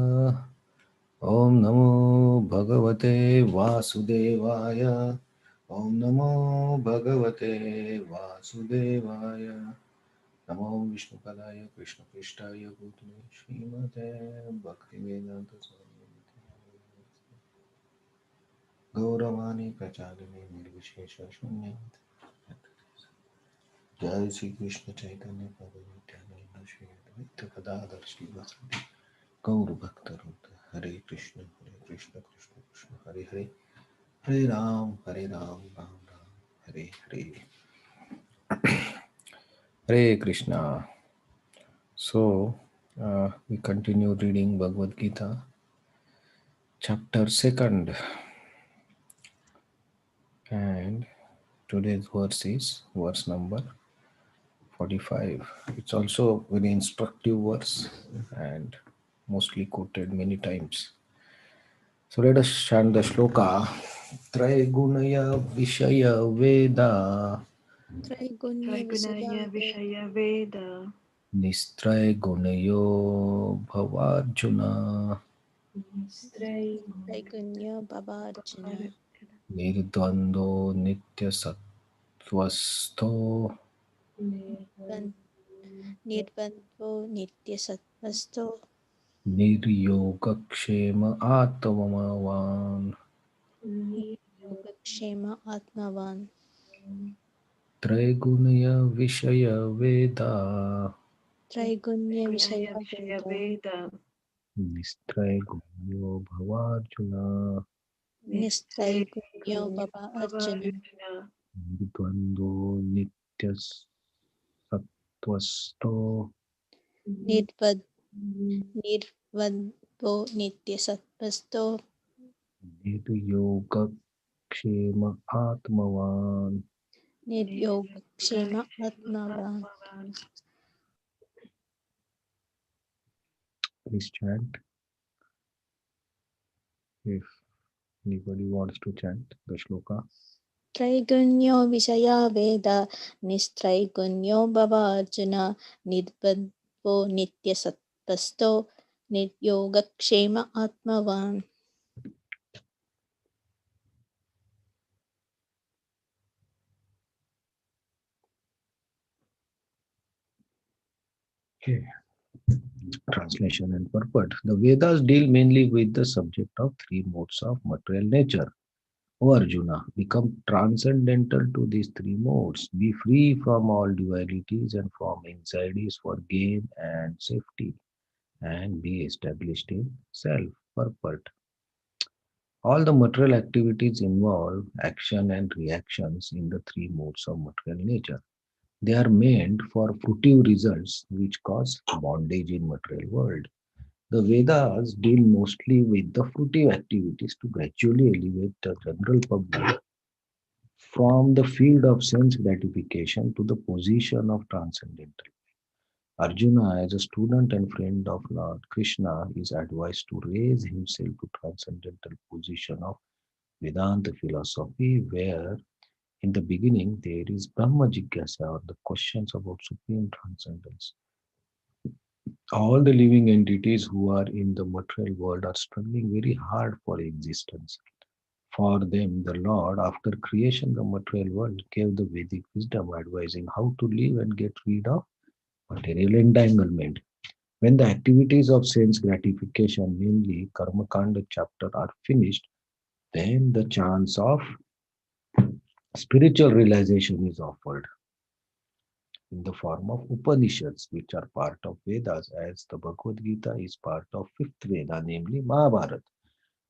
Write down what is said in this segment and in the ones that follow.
Om Namo Bhagavate Vasudevaya. Om Namo Bhagavate Vasudevaya. Namo Vishnu Padaya Krishna Krishnaya Bhutale Srimate Bhaktivedanta Swami Gauravani Pracharine Nirvishesha Shunyat. Jai Sri Krishna Chaitanya Prabhu Nityananda Shri Advaita Gadadhar Shri Vasudeva Gaur Bhakta Ruta Hare Krishna Krishna Krishna Hare Hare Hare Ram Ram Ram Hare Hare Hare Krishna. So we continue reading Bhagavad Gita, chapter 2nd, and today's verse is verse number 45. It's also very instructive verse and mostly quoted many times. So let us chant the shloka. Traigunaya Vishaya Veda त्रैगुण्य विषया Traigunaya वेद Vishaya Veda Nistraya Gunayo Bhavarjuna त्रैगुण्य भवार्जुन Nirdvando Nitya Sattvastho निर्बन्धो नित्यसत्त्वस्तो Niryogakshema Atmavaman योगक्षेम आत्मवान् Traigunaya Vishaya Veda त्रैगुण्य Traigunaya विषया Vishaya वेद Veda Nistraya Gunayo Bhavarjuna निस्त्रैगुण्यो भव Arjun Bhavarjuna Nirdvando Nitya Sattvasto निर्वद् निर्वद्भो नित्यसत्त्वस्तो Niryogakshema Atmavan. निर्योगक्षेम आत्मवान् Atmavan. Please chant if anybody wants to chant the shloka. त्रैगुण्यो विषया वेद निस्त्रैगुण्यो भवार्जुन निर्बन्धो नित्यसत्त्वस्तो निर्योगक्षेम आत्मवान् Okay. Translation and purport. The Vedas deal mainly with the subject of three modes of material nature. O Arjuna, become transcendental to these three modes. Be free from all dualities and from anxieties for gain and safety, and be established in self. Purport. All the material activities involve action and reactions in the three modes of material nature. They are meant for fruitive results which cause bondage in material world. The Vedas deal mostly with the fruitive activities to gradually elevate the general public from the field of sense gratification to the position of transcendental. Arjuna, as a student and friend of Lord Krishna, is advised to raise himself to transcendental position of Vedanta philosophy, where in the beginning there is Brahma Jigyasa, or the questions about supreme transcendence. All the living entities who are in the material world are struggling very hard for existence. For them, the Lord, after creation, the material world, gave the Vedic wisdom advising how to live and get rid of material entanglement. When the activities of sense gratification, namely Karma Kanda chapter, are finished, then the chance of spiritual realization is offered in the form of Upanishads, which are part of Vedas, as the Bhagavad Gita is part of fifth Veda, namely Mahabharata.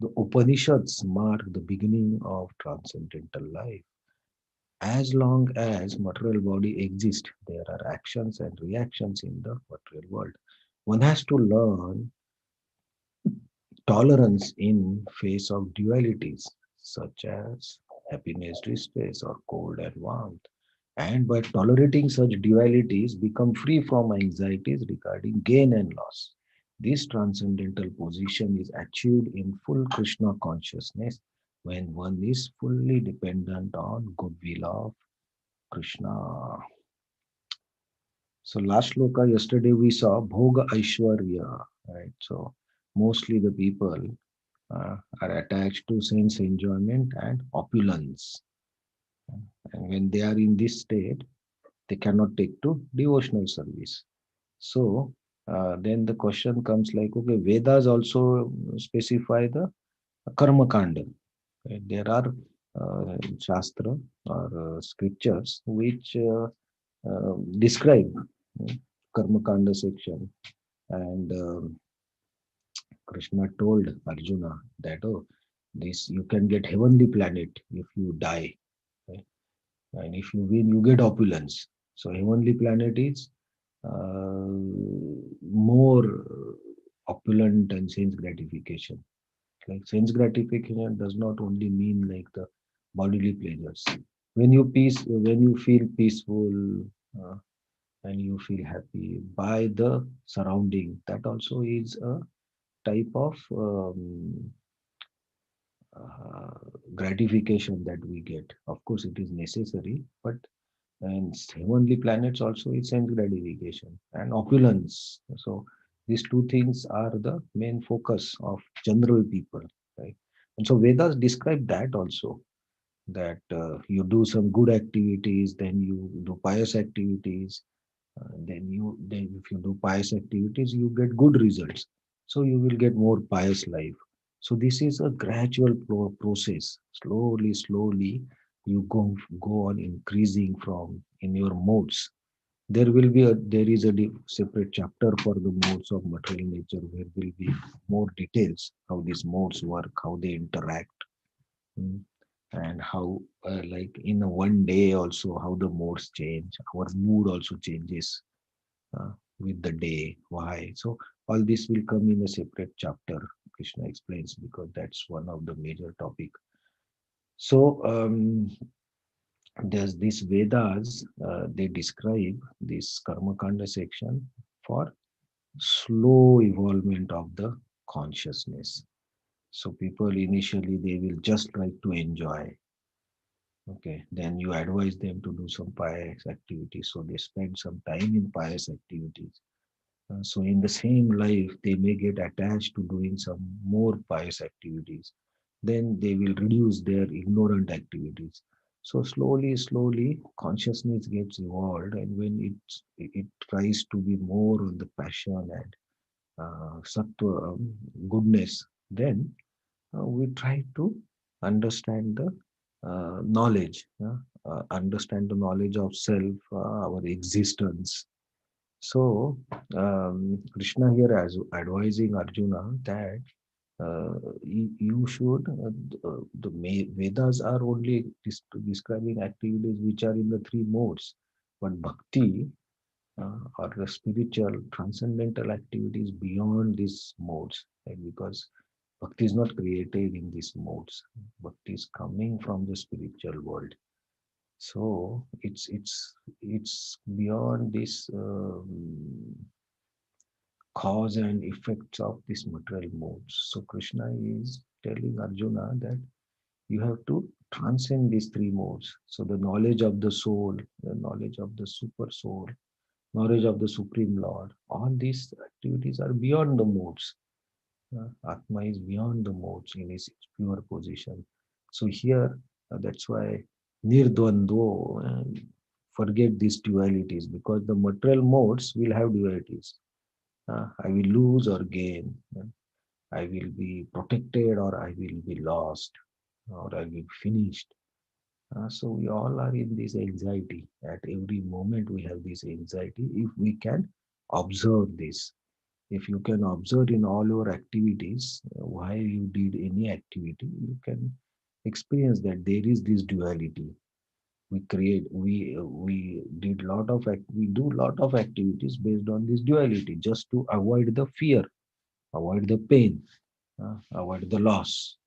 The Upanishads mark the beginning of transcendental life. As long as material body exists, there are actions and reactions in the material world. One has to learn tolerance in face of dualities such as happiness, distress, or cold and warmth. And by tolerating such dualities, become free from anxieties regarding gain and loss. This transcendental position is achieved in full Krishna consciousness when one is fully dependent on goodwill of Krishna. So last shloka yesterday we saw Bhoga Aishwarya, right? So Mostly the people are attached to sense enjoyment and opulence. And when they are in this state, they cannot take to devotional service. So then the question comes like, okay, Vedas also specify the karma kanda. Right? There are shastra or scriptures which describe karma kanda section, and Krishna told Arjuna that, oh, this you can get heavenly planet if you die, right? And if you win, you get opulence. So heavenly planet is more opulent and sense gratification. Like sense gratification does not only mean like the bodily pleasures. When you feel peaceful uh, and you feel happy by the surrounding, that also is a type of uh, gratification that we get. Of course, it is necessary, but and heavenly planets also is sense gratification and opulence. So these two things are the main focus of general people, right? And so Vedas describe that also, that you do some good activities, then you do pious activities, then if you do pious activities, you get good results. So you will get more pious life. So this is a gradual process. Slowly, you go on increasing from in your modes. There is a separate chapter for the modes of material nature, where will be more details how these modes work, how they interact, mm, and how like in a one day also how the modes change. Our mood also changes uh, with the day. Why? So all this will come in a separate chapter. Krishna explains, because that's one of the major topic. So there's this Vedas. They describe this Karma Kanda section for slow evolvement of the consciousness. So people initially they will just like to enjoy. Okay, then you advise them to do some pious activities. So they spend some time in pious activities. So in the same life, they may get attached to doing some more pious activities. Then they will reduce their ignorant activities. So slowly, consciousness gets evolved, and when it tries to be more on the passion and sattva, goodness, then we try to understand the knowledge, understand the knowledge of self, our existence. So, Krishna here is advising Arjuna that you should, Vedas are only describing activities which are in the three modes, but bhakti or the spiritual transcendental activities beyond these modes, right? Because bhakti is not created in these modes. Bhakti is coming from the spiritual world. So it's beyond this cause and effects of this material modes. So Krishna is telling Arjuna that you have to transcend these three modes. So the knowledge of the soul, the knowledge of the super soul, knowledge of the Supreme Lord, all these activities are beyond the modes. Atma is beyond the modes in its pure position. So here, that's why nirdvando, forget these dualities, because the material modes will have dualities. I will lose or gain. I will be protected or I will be lost, or I will be finished. So we all are in this anxiety. At every moment we have this anxiety. If we can observe this, if you can observe in all your activities, why you did any activity, you can experience that there is this duality. We did lot of we do lot of activities based on this duality, just to avoid the fear, avoid the pain, avoid the loss,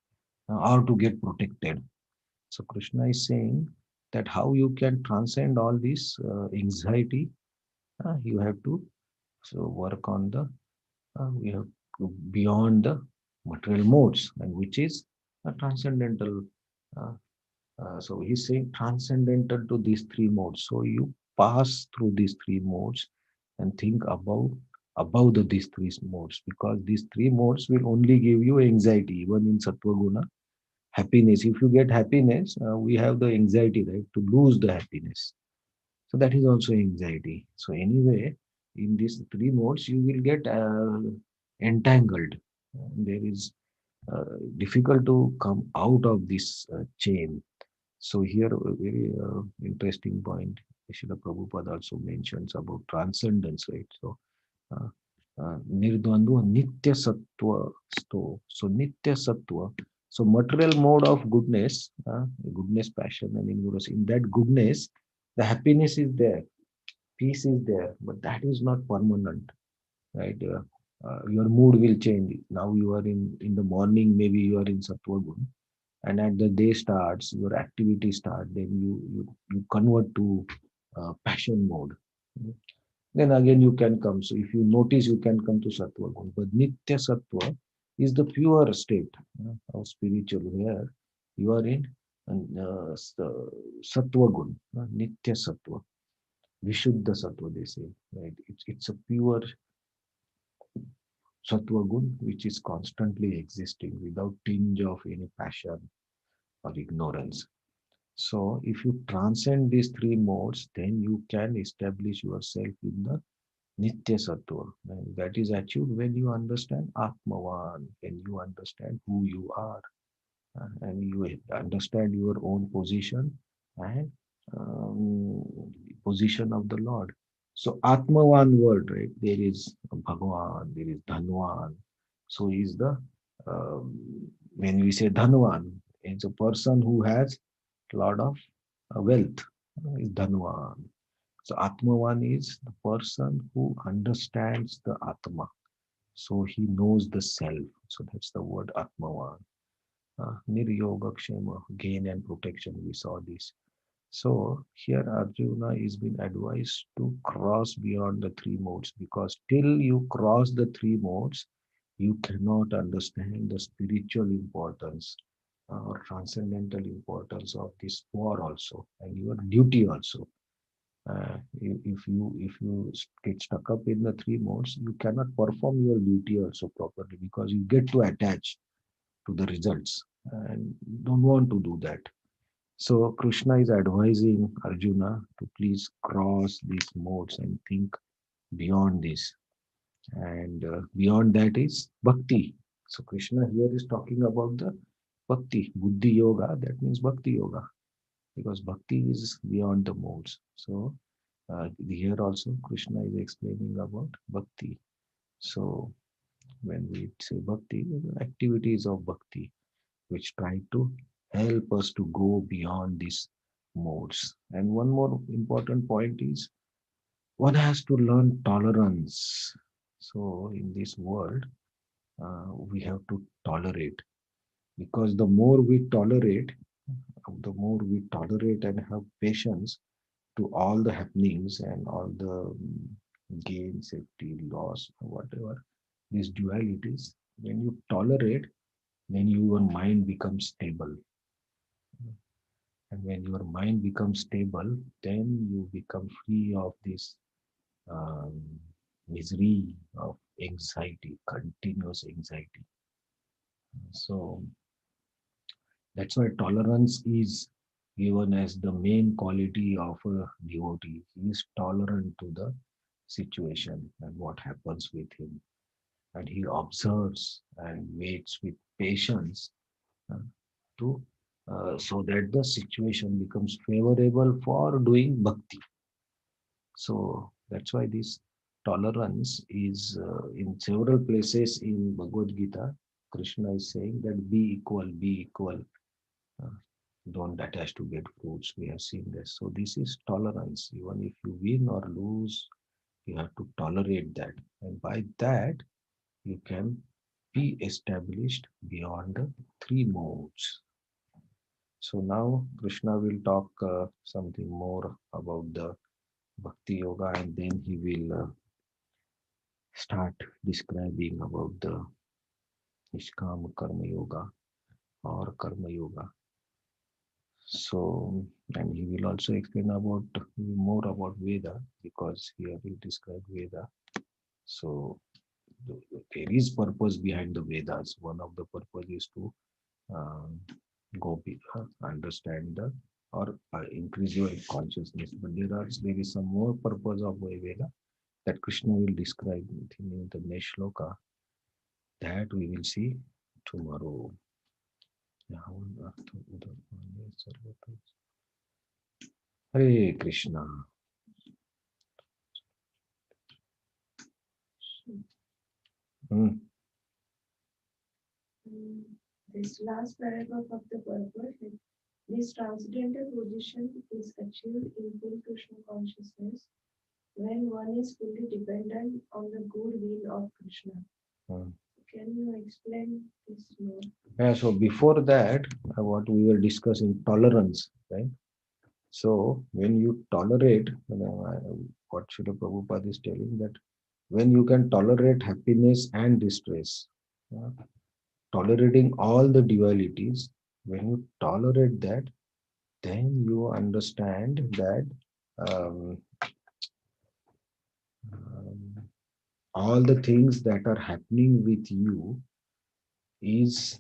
or to get protected. So Krishna is saying that how you can transcend all this anxiety, you have to so work on the we have to beyond the material modes, and which is a transcendental. Uh, so he's saying transcendental to these three modes. So you pass through these three modes and think about. these three modes, because these three modes will only give you anxiety. Even in Sattva Guna, happiness, if you get happiness, we have the anxiety, right, to lose the happiness. So that is also anxiety. So anyway, in these three modes, you will get entangled. There is difficult to come out of this chain. So here, a very interesting point, Srila Prabhupada also mentions about transcendence, right? So, uh, nirdvandva nitya sattva sto. So nitya sattva. So material mode of goodness, goodness, passion, and ignorance. In that goodness, the happiness is there, peace is there, but that is not permanent, right? Your mood will change. Now you are in the morning, maybe you are in sattva gun, and at the day starts, your activity start, then you convert to passion mode. Then again you can come. So if you notice, you can come to sattva gun. But nitya sattva is the pure state of spiritual, where you are in sattva gun, nitya sattva, vishuddha sattva, they say, right? It's a pure sattva gun which is constantly existing without tinge of any passion or ignorance. So if you transcend these three modes, then you can establish yourself in the Nitya Sattva. And that is achieved when you understand Atmavan, when you understand who you are, and you understand your own position and position of the Lord. So Atmavan word, right? There is Bhagavan, there is Dhanvan. So is the when we say Dhanvan, it's a person who has lot of wealth, is Dhanvan. So Atmavan is the person who understands the Atma. So he knows the self. So that's the word Atmavan. Niryogakshema, gain and protection. We saw this. So here Arjuna is being advised to cross beyond the three modes, because till you cross the three modes, you cannot understand the spiritual importance or transcendental importance of this war also, and your duty also. If you get stuck up in the three modes, you cannot perform your duty also properly, because you get to attach to the results and don't want to do that. So Krishna is advising Arjuna to please cross these modes and think beyond this. And beyond that is bhakti. So Krishna here is talking about the bhakti, buddhi yoga. That means bhakti yoga, because bhakti is beyond the modes. So here also Krishna is explaining about bhakti. So when we say bhakti, the activities of bhakti which try to help us to go beyond these modes. And one more important point is one has to learn tolerance. So in this world, we have to tolerate, because the more we tolerate and have patience to all the happenings and all the gain, safety, loss, whatever these dualities, when you tolerate, then your mind becomes stable. And when your mind becomes stable, then you become free of this um, misery of anxiety, continuous anxiety. So that's why tolerance is given as the main quality of a devotee. He is tolerant to the situation and what happens with him. And he observes and waits with patience uh, to so that the situation becomes favorable for doing bhakti. So that's why this tolerance is in several places in Bhagavad Gita. Krishna is saying that be equal, be equal. Uh, don't attach to get fruits. We have seen this. So this is tolerance. Even if you win or lose, you have to tolerate that. And by that, you can be established beyond the three modes. So now Krishna will talk something more about the Bhakti Yoga, and then he will start describing about the Nishkama Karma Yoga or Karma Yoga. So, and he will also explain about more about Veda, because here he described Veda. So there is purpose behind the Vedas. One of the purpose is to uh, understand the or increase your consciousness. But there is some more purpose of a Veda that Krishna will describe in the next shloka that we will see tomorrow. Hare Krishna. Hmm. This last paragraph of the purport, this transcendental position is achieved in full Krishna consciousness when one is fully dependent on the good will of Krishna. Hmm. Can you explain this more? Yeah, so before that, what we were discussing, tolerance, right? So when you tolerate, what Srila Prabhupada is telling that when you can tolerate happiness and distress, yeah, tolerating all the dualities, when you tolerate that, then you understand that um, um, all the things that are happening with you is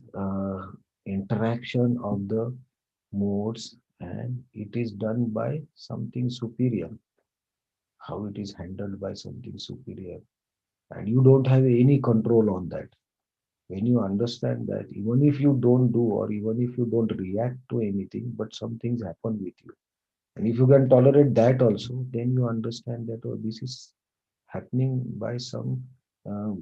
interaction of the modes, and it is done by something superior, how it is handled by something superior, and you don't have any control on that. When you understand that, even if you don't do or even if you don't react to anything, but some things happen with you, and if you can tolerate that also, then you understand that, oh, this is happening by some um,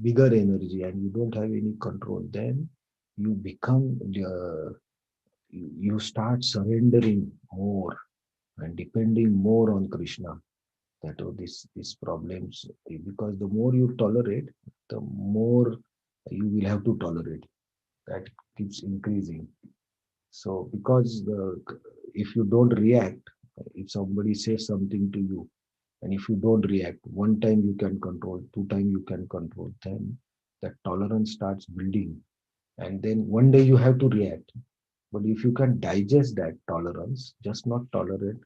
bigger energy and you don't have any control. Then you become you start surrendering more and depending more on Krishna. That, oh, these problems, because the more you tolerate, the more you will have to tolerate. That keeps increasing. So because if you don't react, if somebody says something to you, and if you don't react, one time you can control, two time you can control, then that tolerance starts building, and then one day you have to react. But if you can digest that tolerance, just not tolerate,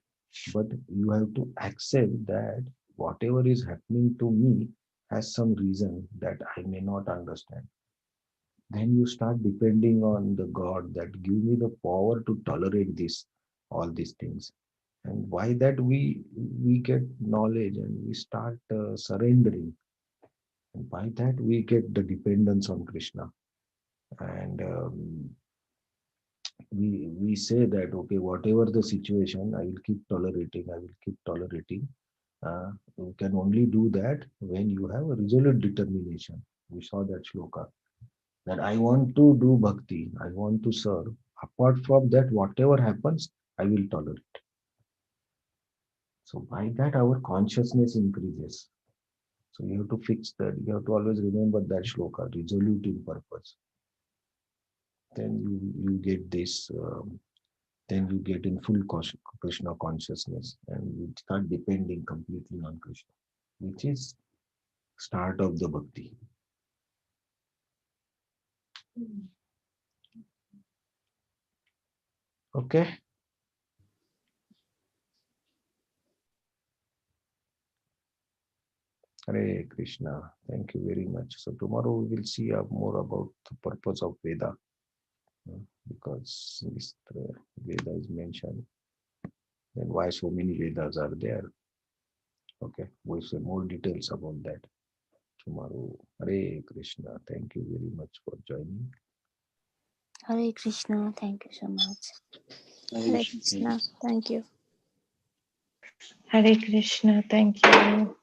but you have to accept that whatever is happening to me has some reason that I may not understand. Then you start depending on the God that give me the power to tolerate this, all these things. And why that we get knowledge and we start surrendering, and by that we get the dependence on Krishna. And we say that, okay, whatever the situation, I will keep tolerating, I will keep tolerating. You can only do that when you have a resolute determination. We saw that shloka, that I want to do bhakti, I want to serve. Apart from that, whatever happens, I will tolerate. So by that, our consciousness increases. So you have to fix that. You have to always remember that shloka, resolute in purpose. Then you get this. Then you get in full Krishna consciousness, and you start depending completely on Krishna, which is start of the bhakti. Okay. Hare Krishna. Thank you very much. So tomorrow we will see more about the purpose of Veda, because this Veda is mentioned, and why so many Vedas are there. Okay, we'll say more details about that tomorrow. Hare Krishna. Thank you very much for joining. Hare Krishna. Thank you so much. Hare Hare Krishna. Krishna. Thank you. Hare Krishna. Thank you.